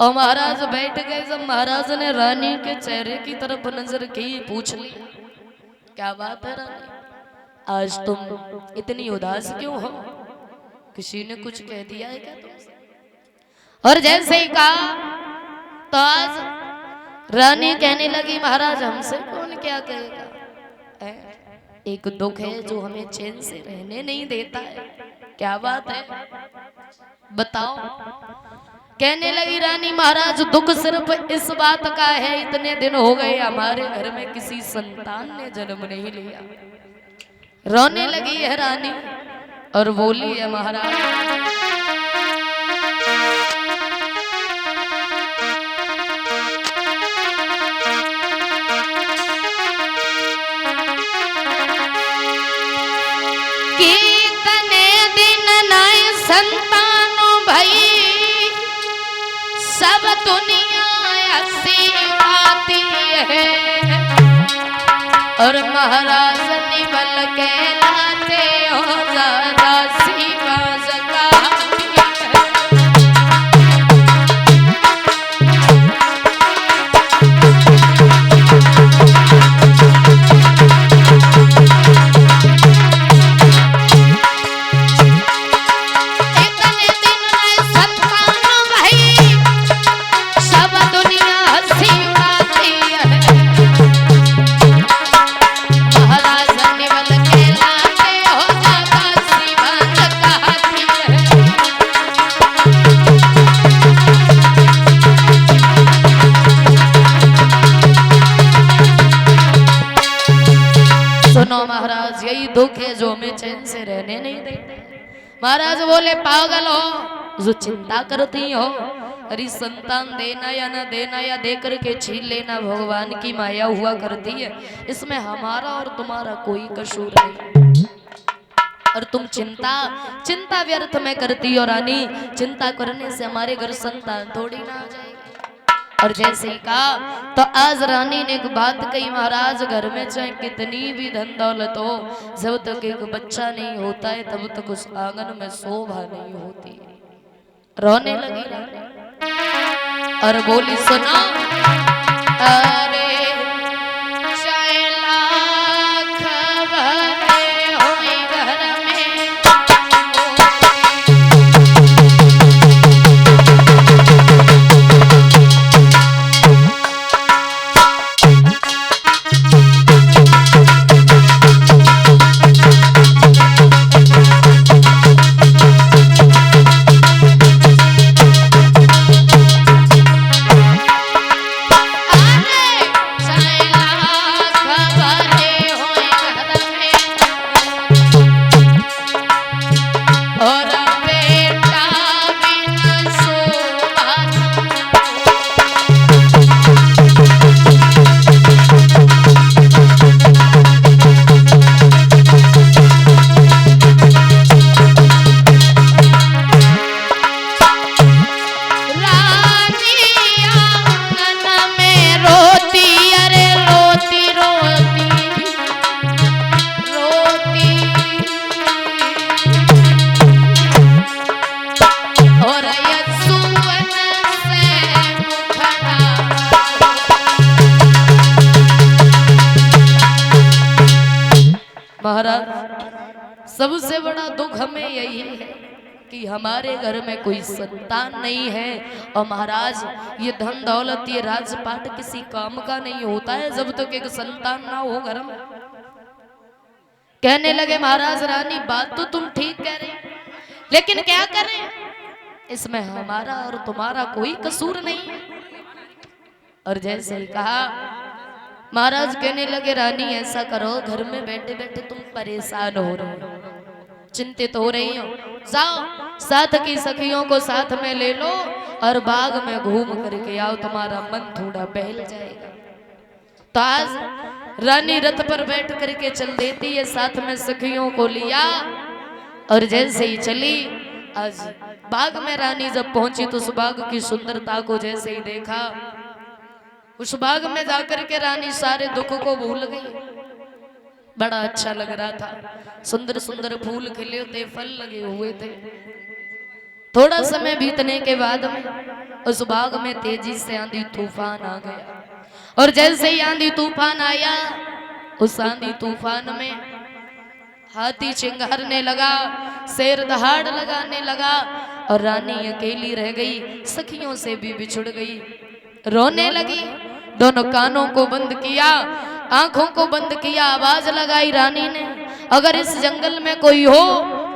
और महाराज बैठ गए। जब महाराज ने रानी के चेहरे की तरफ नजर की, पूछ ली क्या बात है रानी, आज तुम इतनी उदास क्यों हो? किसी ने कुछ कह दिया है क्या तुमसे? और जैसे ही कहा तो आज रानी कहने लगी महाराज हमसे कौन क्या कहेगा, एक दुख है जो हमें चैन से रहने नहीं देता है। क्या बात है बताओ। कहने लगी रानी महाराज दुख सिर्फ इस बात का है, इतने दिन हो गए हमारे घर में किसी संतान ने जन्म नहीं लिया। रोने लगी है रानी और बोली है महाराज कितने दिन नए संतानों भाई, सब दुनिया हंसी आती है और महाराज निबल के लाते हो ज्यादा सीमा जगाती है। इतने दिन नए संतानों भाई, सब दुनिया हंसी उड़ाती है। महाराज निबल के लाते हो ज्यादा सीमा जगाती है। सुनो महाराज यही दुख है जो हमें चैन से रहने नहीं देते। महाराज बोले पागल हो जो चिंता करती हो, अरे संतान देना या न देना या देकर के छीन लेना भगवान की माया हुआ करती है, इसमें हमारा और तुम्हारा कोई कसूर नहीं। और तुम चिंता व्यर्थ में करती हो रानी, चिंता करने से हमारे घर संतान थोड़ी ना आ जाएगी। और जैसे ही कहा तो आज रानी ने एक बात कही महाराज घर में चाहे कितनी भी धन दौलत हो, जब तक एक बच्चा नहीं होता है तब तक उस आंगन में शोभा नहीं होती। रोने लगी रानी और बोली सुनो, अरे चाहे लाख भले होए घर में, महाराज सबसे बड़ा दुख हमें यही है कि हमारे घर में कोई संतान नहीं है। और महाराज ये धन दौलत ये राजपाट किसी काम का नहीं होता है जब तक एक संतान ना हो घर में। कहने लगे महाराज रानी बात तो तुम ठीक कह रहे, लेकिन क्या करें, इसमें हमारा और तुम्हारा कोई कसूर नहीं है। और जैसे ही कहा महाराज कहने लगे रानी ऐसा करो, घर में बैठे बैठे तुम परेशान हो रहे हो, चिंतित हो रही हो, जाओ साथ की सखियों को साथ में ले लो और बाग में घूम करके आओ, तुम्हारा मन थोड़ा बहल जाएगा। तो आज रानी रथ पर बैठ करके चल देती है, साथ में सखियों को लिया और जैसे ही चली, आज बाग में रानी जब पहुंची तो उस बाग की सुंदरता को जैसे ही देखा, उस बाग में जाकर के रानी सारे दुख को भूल गई। बड़ा अच्छा लग रहा था, सुंदर सुंदर फूल खिले थे, फल लगे हुए थे। थोड़ा समय बीतने के बाद में उस बाग में तेजी से आंधी तूफान आ गया। और जैसे ही आंधी तूफान आया, उस आंधी तूफान में हाथी चिंगारने लगा, शेर दहाड़ लगाने लगा, और रानी अकेली रह गई, सखियों से भी बिछुड़ गई, रोने लगी। दोनों कानों को बंद किया, आंखों को बंद किया, आवाज लगाई रानी ने, अगर इस जंगल में कोई हो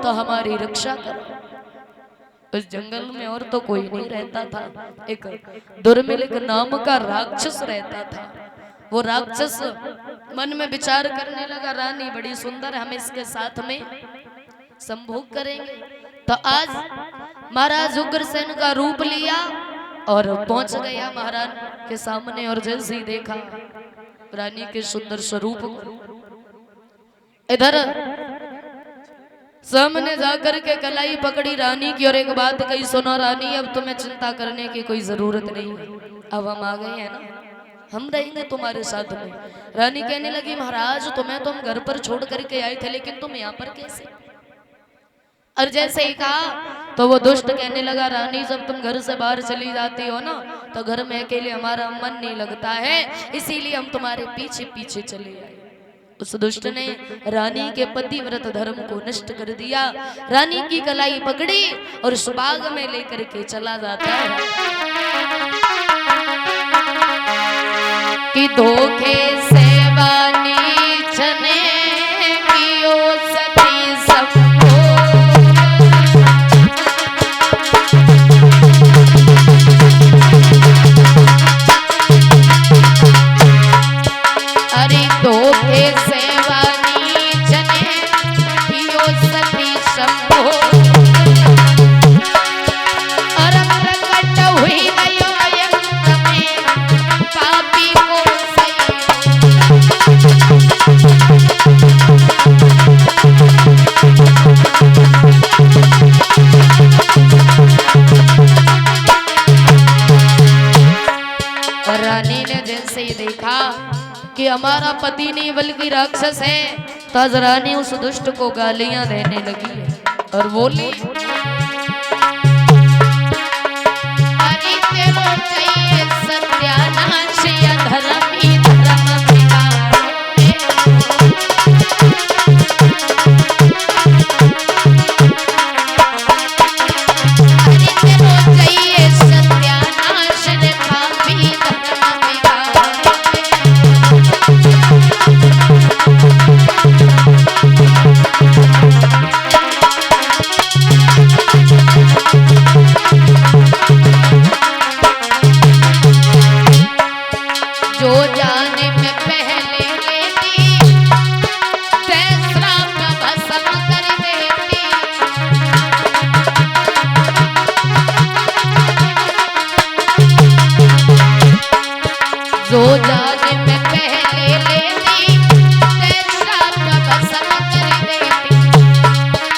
तो हमारी रक्षा करो। उस जंगल में और तो कोई नहीं रहता था, एक दुर्मिलिक नाम का राक्षस रहता था। वो राक्षस मन में विचार करने लगा, रानी बड़ी सुंदर, हम इसके साथ में संभोग करेंगे। तो आज महाराज उग्रसेन का रूप लिया और पहुंच गया महाराज के सामने, और जैसे ही देखा रानी के सुंदर स्वरूप को, इधर सामने जाकर के कलाई पकड़ी रानी की और एक बात कही, सुनो रानी, अब तुम्हें चिंता करने की कोई जरूरत नहीं है, अब हम आ गए हैं ना, हम रहेंगे तुम्हारे साथ में। रानी कहने लगी, महाराज तुम्हें तो हम घर पर छोड़ करके आए थे, लेकिन तुम यहाँ पर कैसे? और जैसे ही कहा तो वो दुष्ट कहने लगा, रानी जब तुम घर से बाहर चली जाती हो ना, तो घर में अकेले हमारा मन नहीं लगता है, इसीलिए हम तुम्हारे पीछे पीछे चले आए। उस दुष्ट ने रानी के पतिव्रत धर्म को नष्ट कर दिया, रानी की कलाई पकड़ी और सुबाग में लेकर के चला जाता है कि धोखे से वानी चने कियो सती सबको। अरे धोखे से वानी चने कियो सती सबको, और प्रकट हुई गयो यज्ञ में पापी को सही। और रानी ने जैसे ही देखा कि हमारा पति नहीं बल्कि राक्षस है, तो आज रानी उस दुष्ट को गालियां देने लगी और बोली, अरे तेरो चाहिए सत्यानाश या धर्म ही धर्म बिगाड़े। अरे तेरो चाहिए सत्यानाश रे पापी धर्म बिगाड़े। जो जाने में पहले लेती, तेसरा भस्म कर देती। जो जाने में पहले लेती, तेसरा भस्म कर देती।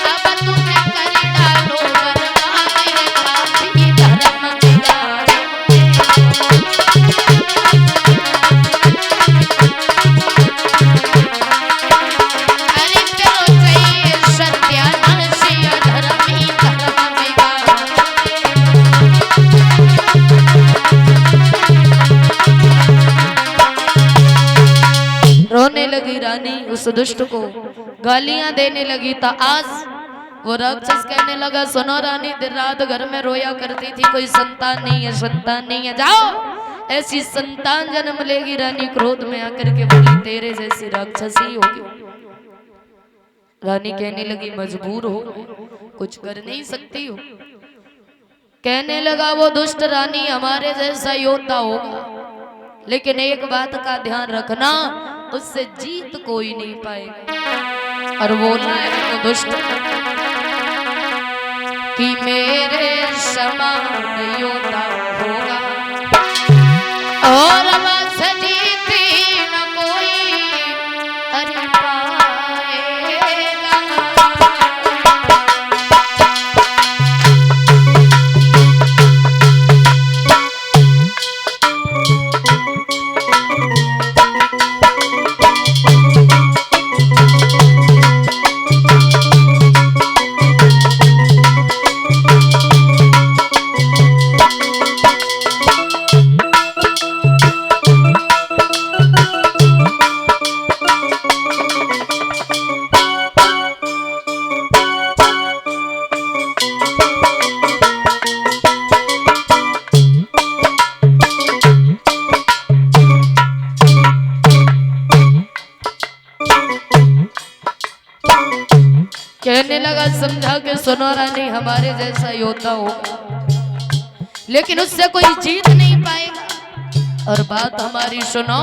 अब तुम्हें कर डालो बर्बाद रे पापी धर्म बिगाड़े। अरे तेरो चाहिए सत्यानाश या धर्म ही धर्म बिगाड़े। रोने लगी रानी, उस दुष्ट को गालियां देने लगी। तो आज वो राक्षस कहने लगा, सुनो रानी, दिन रात घर में रोया करती थी, कोई संतान नहीं है, संतान नहीं है, जाओ ऐसी संतान जन्म लेगी। रानी क्रोध में आकर के बोली, तेरे जैसी राक्षसी होगी। रानी कहने लगी, मजबूर हो, कुछ कर नहीं सकती हो। कहने लगा वो दुष्ट, रानी हमारे जैसा योद्धा होगा, लेकिन एक बात का ध्यान रखना, उससे जीत कोई नहीं पाएगा। और बोला है वो दुष्ट कि मेरे समान योद्धा होगा और बस जीत न कोई अरे पाएगा। सुनो रानी हमारे जैसा योद्धा होगा, लेकिन उससे कोई जीत नहीं पाएगा। और बात हमारी सुनो,